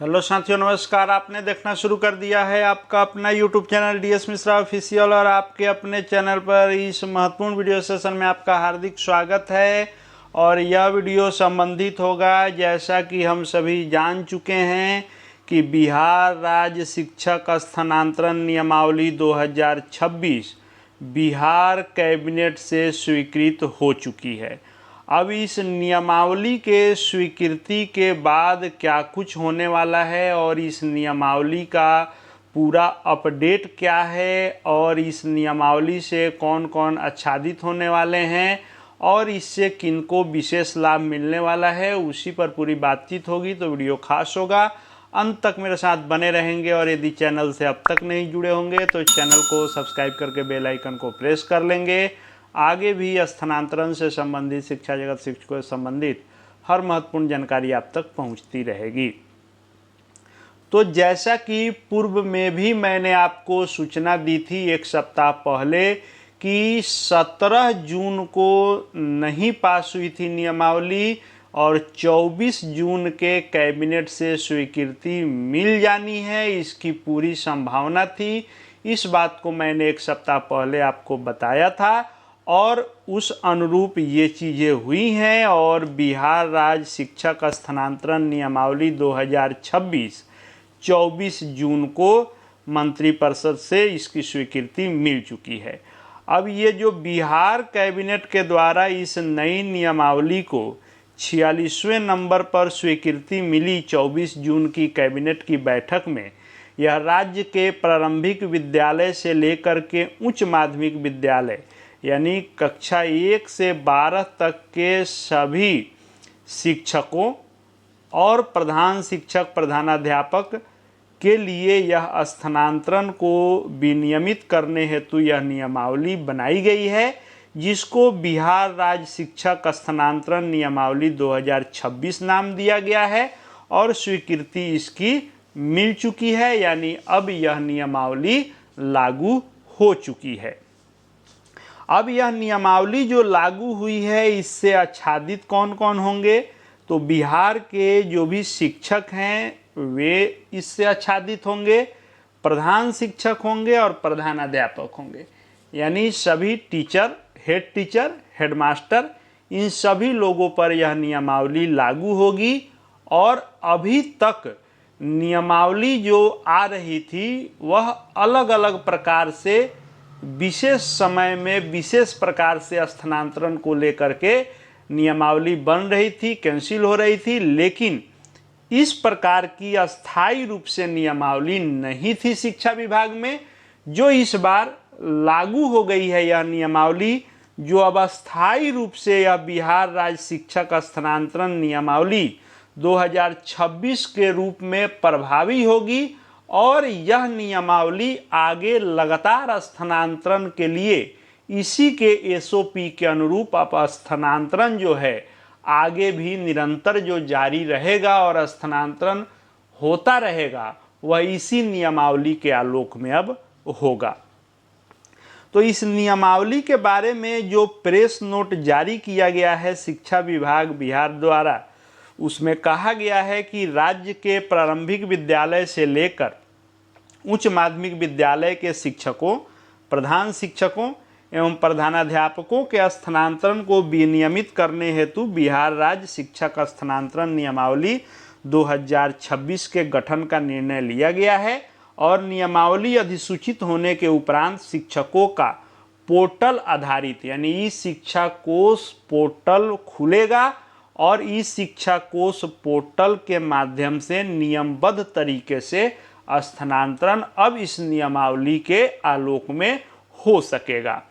Hello साथियों, नमस्कार। आपने देखना शुरू कर दिया है आपका अपना YouTube channel DS Mishra official और आपके अपने चैनल पर इस महत्वपूर्ण वीडियो सेशन में आपका हार्दिक स्वागत है। और यह वीडियो संबंधित होगा, जैसा कि हम सभी जान चुके हैं कि बिहार राज्य शिक्षक स्थानांतरण नियमावली 2026 बिहार कैबिनेट से स्वीकृत हो चुकी है। अब इस नियमावली के स्वीकृति के बाद क्या कुछ होने वाला है और इस नियमावली का पूरा अपडेट क्या है और इस नियमावली से कौन कौन आच्छादित होने वाले हैं और इससे किनको विशेष लाभ मिलने वाला है, उसी पर पूरी बातचीत होगी। तो वीडियो खास होगा, अंत तक मेरे साथ बने रहेंगे। और यदि चैनल से अब तक नहीं जुड़े होंगे तो चैनल को सब्सक्राइब करके बेल आइकन को प्रेस कर लेंगे। आगे भी स्थानांतरण से संबंधित, शिक्षा जगत शिक्षकों से संबंधित हर महत्वपूर्ण जानकारी आप तक पहुंचती रहेगी। तो जैसा कि पूर्व में भी मैंने आपको सूचना दी थी एक सप्ताह पहले कि 17 जून को नहीं पास हुई थी नियमावली और 24 जून के कैबिनेट से स्वीकृति मिल जानी है, इसकी पूरी संभावना थी। इस बात को मैंने एक सप्ताह पहले आपको बताया था और उस अनुरूप ये चीज़ें हुई हैं और बिहार राज्य शिक्षक स्थानांतरण नियमावली 2026 24 जून को मंत्रिपरिषद से इसकी स्वीकृति मिल चुकी है। अब ये जो बिहार कैबिनेट के द्वारा इस नई नियमावली को 46वें नंबर पर स्वीकृति मिली 24 जून की कैबिनेट की बैठक में, यह राज्य के प्रारंभिक विद्यालय से लेकर के उच्च माध्यमिक विद्यालय यानी कक्षा 1 से 12 तक के सभी शिक्षकों और प्रधान शिक्षक प्रधानाध्यापक के लिए यह स्थानांतरण को विनियमित करने हेतु यह नियमावली बनाई गई है, जिसको बिहार राज्य शिक्षक स्थानांतरण नियमावली 2026 नाम दिया गया है और स्वीकृति इसकी मिल चुकी है। यानी अब यह नियमावली लागू हो चुकी है। अब यह नियमावली जो लागू हुई है, इससे आच्छादित कौन कौन होंगे? तो बिहार के जो भी शिक्षक हैं वे इससे आच्छादित होंगे, प्रधान शिक्षक होंगे और प्रधानाध्यापक होंगे। यानी सभी टीचर, हेड टीचर, हेडमास्टर, इन सभी लोगों पर यह नियमावली लागू होगी। और अभी तक नियमावली जो आ रही थी वह अलग अलग प्रकार से विशेष समय में विशेष प्रकार से स्थानांतरण को लेकर के नियमावली बन रही थी, कैंसिल हो रही थी, लेकिन इस प्रकार की अस्थायी रूप से नियमावली नहीं थी शिक्षा विभाग में, जो इस बार लागू हो गई है। यह नियमावली जो अब अस्थायी रूप से यह बिहार राज्य शिक्षक स्थानांतरण नियमावली 2026 के रूप में प्रभावी होगी और यह नियमावली आगे लगातार स्थानांतरण के लिए इसी के SOP के अनुरूप अब स्थानांतरण जो है आगे भी निरंतर जो जारी रहेगा और स्थानांतरण होता रहेगा, वह इसी नियमावली के आलोक में अब होगा। तो इस नियमावली के बारे में जो प्रेस नोट जारी किया गया है शिक्षा विभाग बिहार द्वारा, उसमें कहा गया है कि राज्य के प्रारंभिक विद्यालय से लेकर उच्च माध्यमिक विद्यालय के शिक्षकों, प्रधान शिक्षकों एवं प्रधानाध्यापकों के स्थानांतरण को विनियमित करने हेतु बिहार राज्य शिक्षक स्थानांतरण नियमावली 2026 के गठन का निर्णय लिया गया है। और नियमावली अधिसूचित होने के उपरांत शिक्षकों का पोर्टल आधारित यानी ई शिक्षा कोष पोर्टल खुलेगा और ई शिक्षा कोष पोर्टल के माध्यम से नियमबद्ध तरीके से स्थानांतरण अब इस नियमावली के आलोक में हो सकेगा।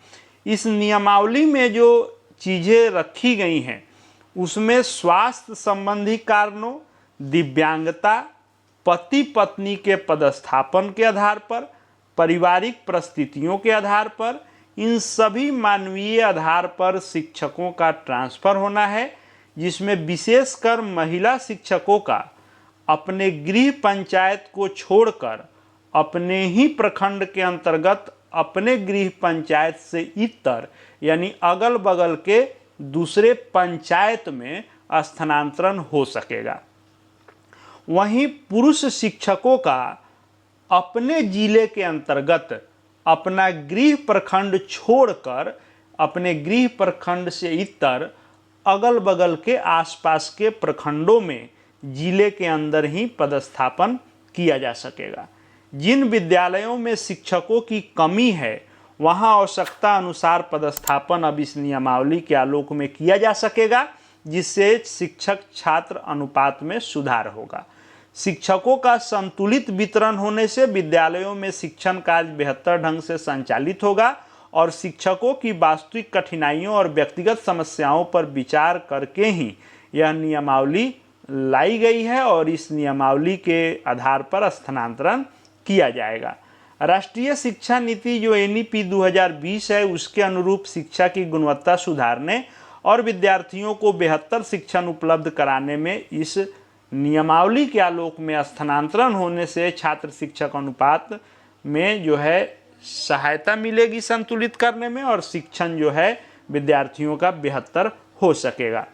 इस नियमावली में जो चीज़ें रखी गई हैं उसमें स्वास्थ्य संबंधी कारणों, दिव्यांगता, पति पत्नी के पदस्थापन के आधार पर, पारिवारिक परिस्थितियों के आधार पर, इन सभी मानवीय आधार पर शिक्षकों का ट्रांसफ़र होना है, जिसमें विशेषकर महिला शिक्षकों का अपने गृह पंचायत को छोड़कर अपने ही प्रखंड के अंतर्गत अपने गृह पंचायत से इतर यानी अगल बगल के दूसरे पंचायत में स्थानांतरण हो सकेगा। वहीं पुरुष शिक्षकों का अपने जिले के अंतर्गत अपना गृह प्रखंड छोड़कर अपने गृह प्रखंड से इतर अगल बगल के आसपास के प्रखंडों में जिले के अंदर ही पदस्थापन किया जा सकेगा। जिन विद्यालयों में शिक्षकों की कमी है वहां आवश्यकता अनुसार पदस्थापन अब इस नियमावली के आलोक में किया जा सकेगा, जिससे शिक्षक छात्र अनुपात में सुधार होगा। शिक्षकों का संतुलित वितरण होने से विद्यालयों में शिक्षण कार्य बेहतर ढंग से संचालित होगा और शिक्षकों की वास्तविक कठिनाइयों और व्यक्तिगत समस्याओं पर विचार करके ही यह नियमावली लाई गई है और इस नियमावली के आधार पर स्थानांतरण किया जाएगा। राष्ट्रीय शिक्षा नीति जो NEP 2020 है उसके अनुरूप शिक्षा की गुणवत्ता सुधारने और विद्यार्थियों को बेहतर शिक्षण उपलब्ध कराने में इस नियमावली के आलोक में स्थानांतरण होने से छात्र शिक्षक अनुपात में जो है सहायता मिलेगी संतुलित करने में और शिक्षण जो है विद्यार्थियों का बेहतर हो सकेगा।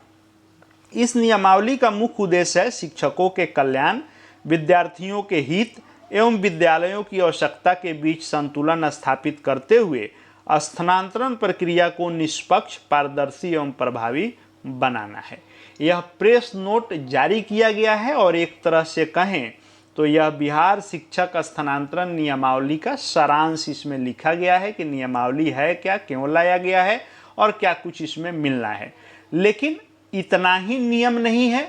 इस नियमावली का मुख्य उद्देश्य है शिक्षकों के कल्याण, विद्यार्थियों के हित एवं विद्यालयों की आवश्यकता के बीच संतुलन स्थापित करते हुए स्थानांतरण प्रक्रिया को निष्पक्ष, पारदर्शी एवं प्रभावी बनाना है। यह प्रेस नोट जारी किया गया है और एक तरह से कहें तो यह बिहार शिक्षक स्थानांतरण नियमावली का सारांश इसमें लिखा गया है कि नियमावली है क्या, क्यों लाया गया है और क्या कुछ इसमें मिलना है। लेकिन इतना ही नियम नहीं है,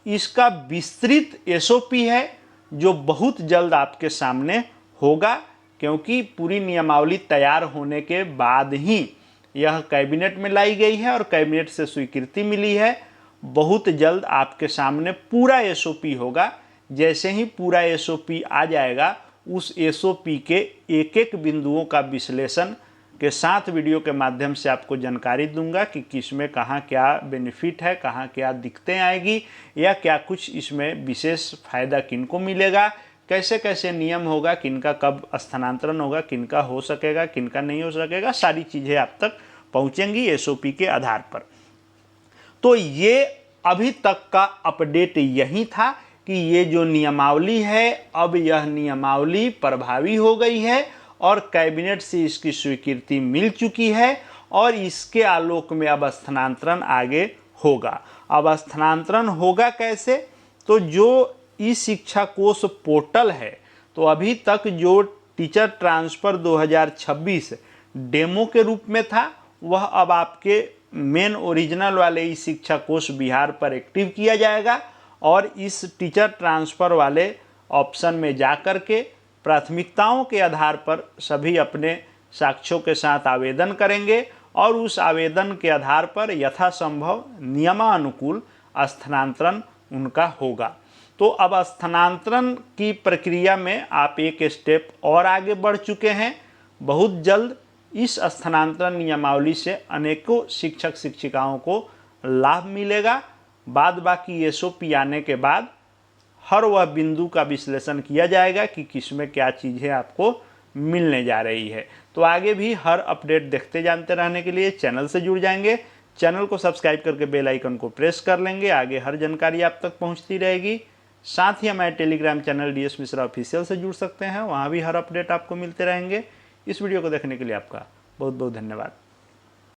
इसका विस्तृत SOP है जो बहुत जल्द आपके सामने होगा, क्योंकि पूरी नियमावली तैयार होने के बाद ही यह कैबिनेट में लाई गई है और कैबिनेट से स्वीकृति मिली है। बहुत जल्द आपके सामने पूरा SOP होगा। जैसे ही पूरा SOP आ जाएगा उस SOP के एक एक बिंदुओं का विश्लेषण के साथ वीडियो के माध्यम से आपको जानकारी दूंगा कि किस में कहाँ क्या बेनिफिट है, कहाँ क्या दिक्कतें आएगी या क्या कुछ इसमें विशेष फायदा किनको मिलेगा, कैसे कैसे नियम होगा, किनका कब स्थानांतरण होगा, किनका हो सकेगा, किनका नहीं हो सकेगा, सारी चीज़ें आप तक पहुँचेंगी SOP के आधार पर। तो ये अभी तक का अपडेट यही था कि ये जो नियमावली है अब यह नियमावली प्रभावी हो गई है और कैबिनेट से इसकी स्वीकृति मिल चुकी है और इसके आलोक में अब स्थानांतरण आगे होगा। अब स्थानांतरण होगा कैसे? तो जो ई शिक्षा कोष पोर्टल है, तो अभी तक जो टीचर ट्रांसफ़र 2026 डेमो के रूप में था वह अब आपके मेन ओरिजिनल वाले ई शिक्षा कोष बिहार पर एक्टिव किया जाएगा और इस टीचर ट्रांसफ़र वाले ऑप्शन में जा कर के प्राथमिकताओं के आधार पर सभी अपने साक्ष्यों के साथ आवेदन करेंगे और उस आवेदन के आधार पर यथासंभव नियमानुकूल स्थानांतरण उनका होगा। तो अब स्थानांतरण की प्रक्रिया में आप एक स्टेप और आगे बढ़ चुके हैं। बहुत जल्द इस स्थानांतरण नियमावली से अनेकों शिक्षक शिक्षिकाओं को लाभ मिलेगा। बाद बाकी SOP आने के बाद हर वह बिंदु का विश्लेषण किया जाएगा कि किस में क्या चीज़ें आपको मिलने जा रही है। तो आगे भी हर अपडेट देखते जानते रहने के लिए चैनल से जुड़ जाएंगे, चैनल को सब्सक्राइब करके बेल आइकन को प्रेस कर लेंगे। आगे हर जानकारी आप तक पहुंचती रहेगी। साथ ही हमारे Telegram channel DS Mishra official से जुड़ सकते हैं, वहाँ भी हर अपडेट आपको मिलते रहेंगे। इस वीडियो को देखने के लिए आपका बहुत बहुत धन्यवाद।